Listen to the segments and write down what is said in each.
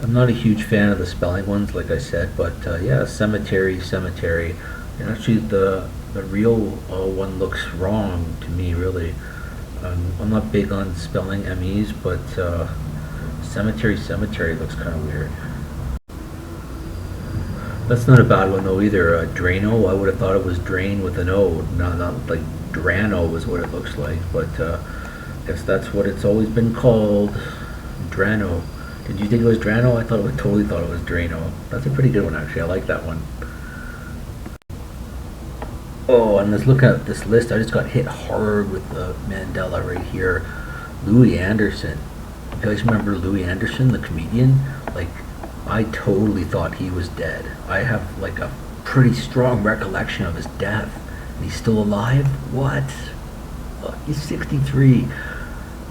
I'm not a huge fan of the spelling ones, like I said, but yeah, cemetery, cemetery. And actually, the real one looks wrong to me, really. I'm not big on spelling MEs, but cemetery, cemetery looks kind of weird. That's not a bad one though either. Draino, I would have thought it was drain with an O, not like Drano is what it looks like, but guess that's what it's always been called. Drano. Did you think it was Drano? I thought totally thought it was Draino. That's a pretty good one actually. I like that one. Oh, and let's look at this list. I just got hit hard with the Mandela right here. Louis Anderson. You guys remember Louis Anderson, the comedian? Like, I totally thought he was dead. I have like a pretty strong recollection of his death. And he's still alive? What? He's 63.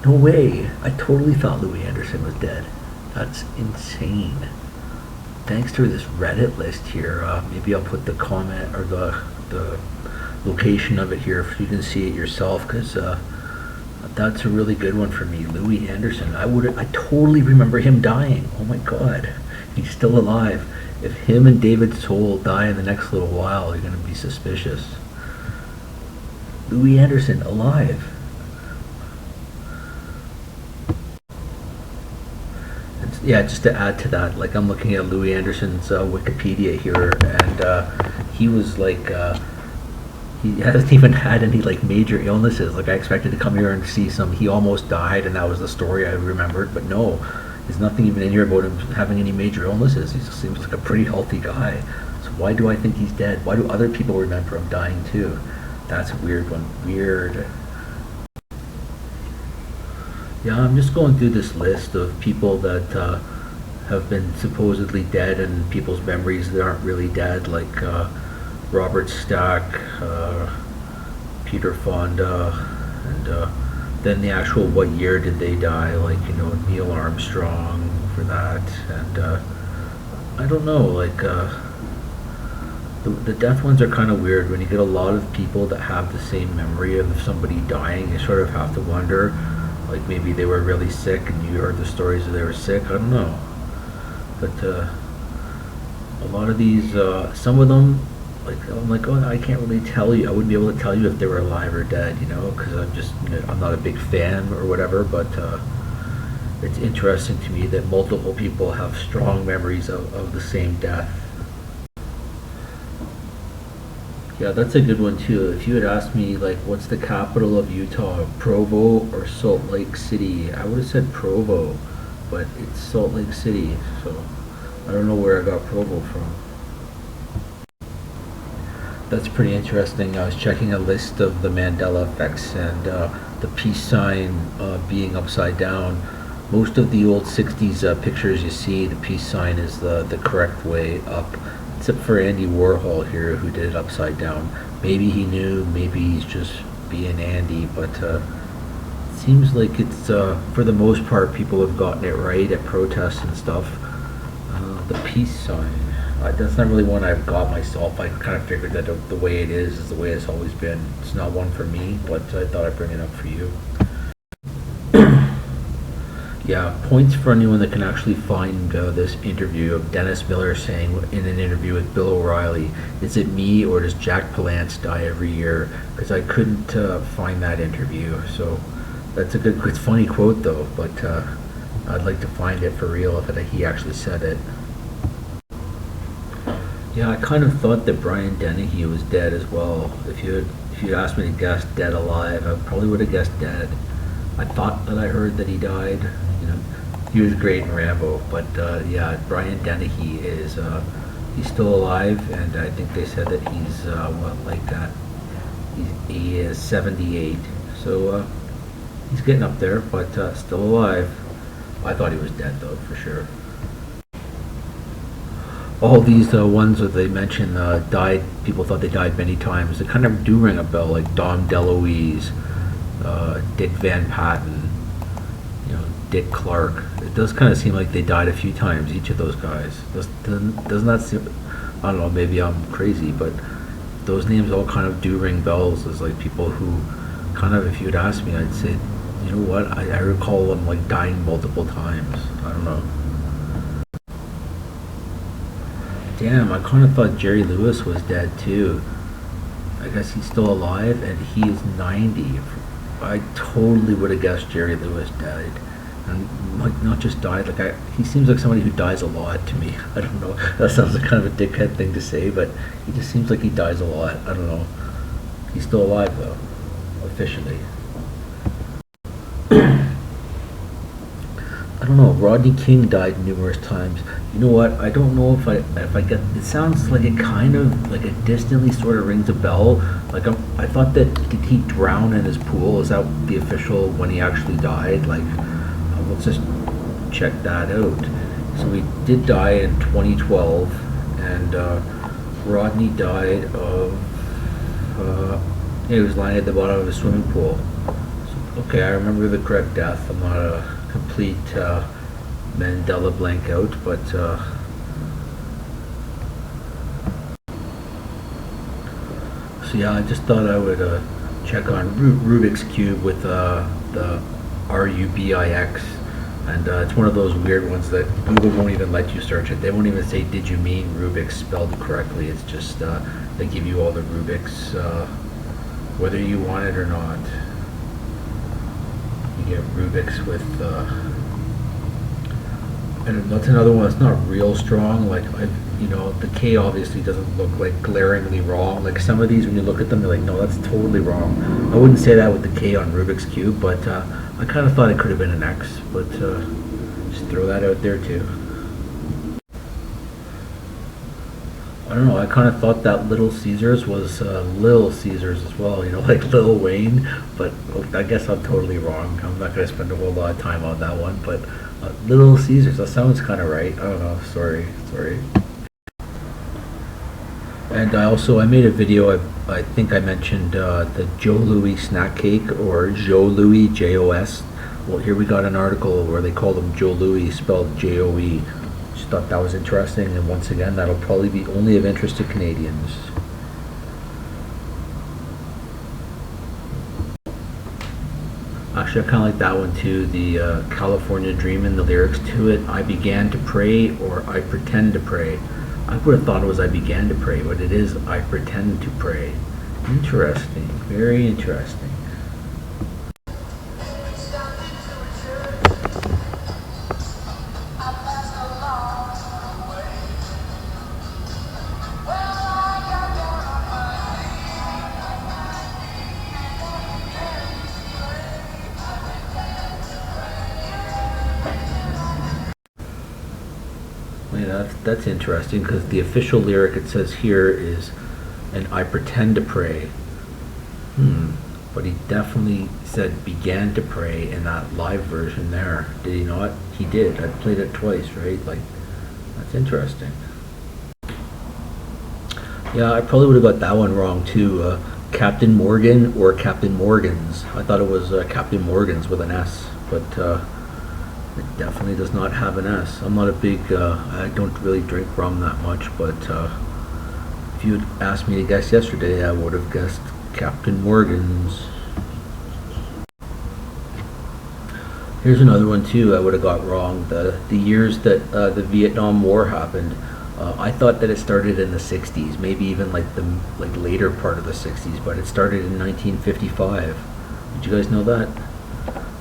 No way. I totally thought Louis Anderson was dead. That's insane. Thanks to this Reddit list here, maybe I'll put the comment or the location of it here so you can see it yourself, because that's a really good one for me. Louis Anderson. I totally remember him dying. Oh my god. He's still alive. If him and David Soul die in the next little while, you're gonna be suspicious. Louis Anderson alive. Yeah, just to add to that, like I'm looking at Louis Anderson's Wikipedia here, and he was like, he hasn't even had any like major illnesses. Like I expected to come here and see some. He almost died, and that was the story I remembered. But no, there's nothing even in here about him having any major illnesses. He just seems like a pretty healthy guy. So why do I think he's dead? Why do other people remember him dying too? That's a weird one. Weird. Yeah, I'm just going through this list of people that have been supposedly dead and people's memories that aren't really dead, like Robert Stack, Peter Fonda, and then the actual what year did they die, like, Neil Armstrong for that, and I don't know, like, the death ones are kind of weird. When you get a lot of people that have the same memory of somebody dying, you sort of have to wonder, like maybe they were really sick and you heard the stories that they were sick. I don't know, but a lot of these, some of them, like I'm like, oh, I can't really tell you. I wouldn't be able to tell you if they were alive or dead, because I'm not a big fan or whatever. But it's interesting to me that multiple people have strong memories of the same death. Yeah, that's a good one too. If you had asked me like what's the capital of Utah, Provo or Salt Lake City, I would have said Provo, but it's Salt Lake City, so I don't know where I got Provo from. That's pretty interesting. I was checking a list of the Mandela effects and the peace sign being upside down. Most of the old 60s pictures you see, the peace sign is the correct way up, except for Andy Warhol here who did it upside down. Maybe he knew, maybe he's just being Andy, but it seems like it's, for the most part, people have gotten it right at protests and stuff. The peace sign. That's not really one I've got myself. I kind of figured that the way it is the way it's always been. It's not one for me, but I thought I'd bring it up for you. Yeah, points for anyone that can actually find this interview of Dennis Miller saying in an interview with Bill O'Reilly, is it me or does Jack Palance die every year? Because I couldn't find that interview. So that's a good, it's a funny quote though, but I'd like to find it for real if he actually said it. Yeah, I kind of thought that Brian Dennehy was dead as well. If you'd asked me to guess dead alive, I probably would have guessed dead. I thought that I heard that he died. He was great in Rambo, but yeah, Brian Dennehy he's still alive, and I think they said that he's what, like that. He is 78, so he's getting up there, but still alive. I thought he was dead though, for sure. All these ones that they mentioned died. People thought they died many times. They kind of do ring a bell, like Dom DeLuise, Dick Van Patten, Dick Clark. It does kind of seem like they died a few times, each of those guys. Doesn't that seem? I don't know. Maybe I'm crazy, but those names all kind of do ring bells as like people who, kind of, if you'd ask me, I'd say, you know what? I recall them like dying multiple times. I don't know. Damn, I kind of thought Jerry Lewis was dead too. I guess he's still alive, and he is 90. I totally would have guessed Jerry Lewis died. And like, not just died, like he seems like somebody who dies a lot to me. I don't know. That sounds like kind of a dickhead thing to say, but he just seems like he dies a lot. I don't know. He's still alive though, officially. I don't know. Rodney King died numerous times. You know what? I don't know if I get. It sounds like it kind of like it distantly sort of rings a bell. Like I thought that did he drown in his pool? Is that the official when he actually died? Like let's just check that out. So he did die in 2012, and Rodney died of. He was lying at the bottom of a swimming pool. So, okay, I remember the correct death. I'm not a complete Mandela blank out, but so yeah, I just thought I would check on Rubik's Cube with the RUBIX, and it's one of those weird ones that Google won't even let you search it. They won't even say, did you mean Rubik's spelled correctly? It's just they give you all the Rubik's whether you want it or not. You get Rubik's with and that's another one that's not real strong. Like you know, the K obviously doesn't look like glaringly wrong. Like some of these, when you look at them, you're like, no, that's totally wrong. I wouldn't say that with the K on Rubik's Cube, but I kind of thought it could have been an X. But just throw that out there too. I don't know. I kind of thought that Little Caesars was Lil Caesars as well. You know, like Lil Wayne. But I guess I'm totally wrong. I'm not going to spend a whole lot of time on that one. But Little Caesars. That sounds kind of right. I don't know. Sorry. And I made a video. I think I mentioned the Joe Louis snack cake, or Joe Louis, Jos. Well, here we got an article where they called him Joe Louis, spelled Joe. Just thought that was interesting, and once again, that'll probably be only of interest to Canadians. Actually, I kind of like that one too. The California Dreamin', the lyrics to it. I began to pray, or I pretend to pray. I would have thought it was I began to pray, but it is I pretend to pray. Interesting. Very interesting. Yeah, that's interesting, because the official lyric it says here is, and I pretend to pray. But he definitely said began to pray in that live version there. Did he not? He did. I played it twice, right? Like, that's interesting. Yeah, I probably would have got that one wrong too. Captain Morgan or Captain Morgan's. I thought it was Captain Morgan's with an S, but it definitely does not have an S. I'm not a big, I don't really drink rum that much, but if you had asked me to guess yesterday, I would have guessed Captain Morgan's. Here's another one too I would have got wrong. The years that the Vietnam War happened. I thought that it started in the 60s, maybe even like the later part of the 60s, but it started in 1955. Did you guys know that?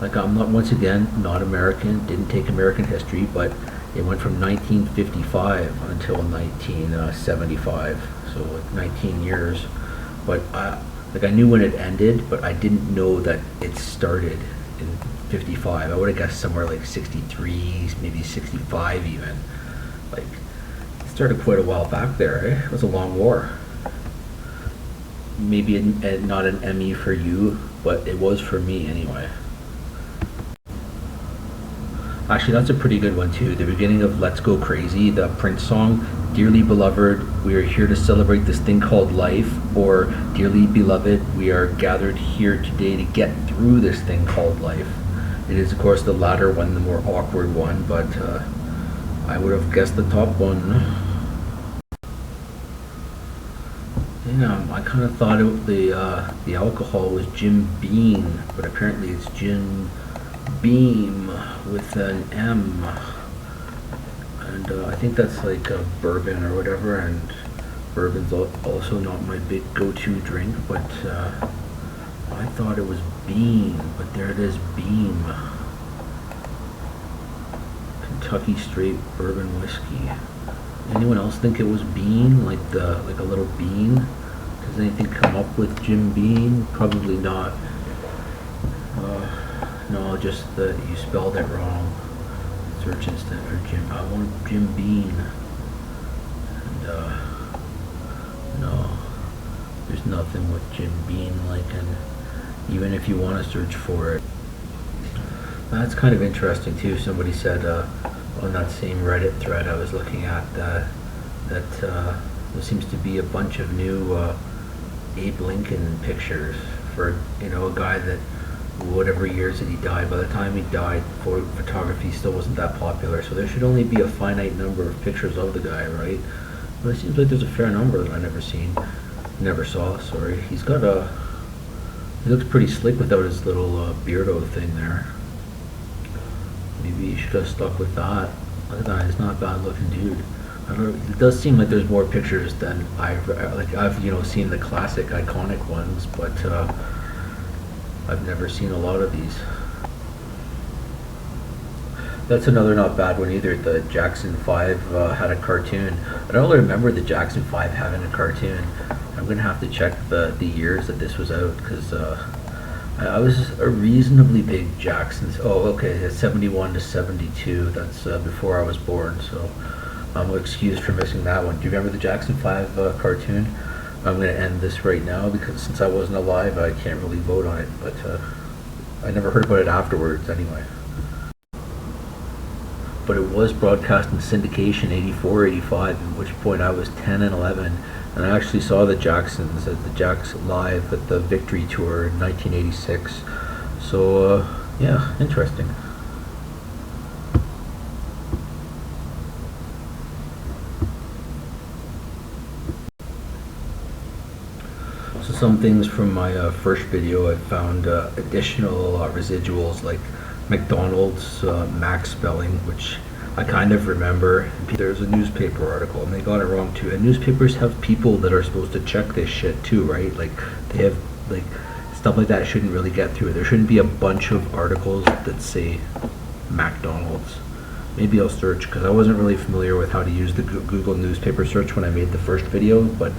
Like, I'm not, once again, not American, didn't take American history, but it went from 1955 until 1975, so like 19 years. But like, I knew when it ended, but I didn't know that it started in 55. I would have guessed somewhere like 63, maybe 65 even. Like, it started quite a while back there, eh? It was a long war. Maybe not an Emmy for you, but it was for me anyway. Actually, that's a pretty good one too. The beginning of Let's Go Crazy, the Prince song, Dearly Beloved, we are here to celebrate this thing called life, or Dearly Beloved, we are gathered here today to get through this thing called life. It is, of course, the latter one, the more awkward one, but I would have guessed the top one. Yeah, I kind of thought the alcohol was Jim Beam, but apparently it's Jim Beam with an M. and I think that's like a bourbon or whatever, and bourbon's also not my big go-to drink, but I thought it was Beam, but there it is, Beam. Kentucky Straight Bourbon Whiskey. Anyone else think it was Bean, like a little bean? Does anything come up with Jim Bean? Probably not. No, just that you spelled it wrong. Search instead for Jim. I want Jim Bean. And no, there's nothing with Jim Bean like, and even if you want to search for it. That's kind of interesting too. Somebody said on that same Reddit thread I was looking at that there seems to be a bunch of new Abe Lincoln pictures for a guy that whatever years that he died. By the time he died, photography still wasn't that popular, so there should only be a finite number of pictures of the guy, right? But it seems like there's a fair number that I never saw. Sorry, he looks pretty slick without his little beardo thing there. Maybe you should have stuck with that. Look at that, he's not a bad looking dude. I don't know, it does seem like there's more pictures than I've seen the classic iconic ones, but I've never seen a lot of these. That's another not bad one either. The Jackson 5 had a cartoon. I don't really remember the Jackson 5 having a cartoon. I'm gonna have to check the years that this was out, because I was a reasonably big Jackson's. Oh, okay, it's 71 to 72. That's before I was born, so I'm excused for missing that one. Do you remember the Jackson 5 cartoon? I'm going to end this right now because since I wasn't alive, I can't really vote on it, but I never heard about it afterwards anyway. But it was broadcast in syndication 84, 85, at which point I was 10 and 11, and I actually saw the Jacksons at the Jacks live at the Victory Tour in 1986. So yeah, interesting. So some things from my first video, I found additional residuals like McDonald's Mac spelling, which I kind of remember. There's a newspaper article, and they got it wrong too. And newspapers have people that are supposed to check this shit too, right? Like they have like stuff like that shouldn't really get through. There shouldn't be a bunch of articles that say McDonald's. Maybe I'll search, because I wasn't really familiar with how to use the Google newspaper search when I made the first video, but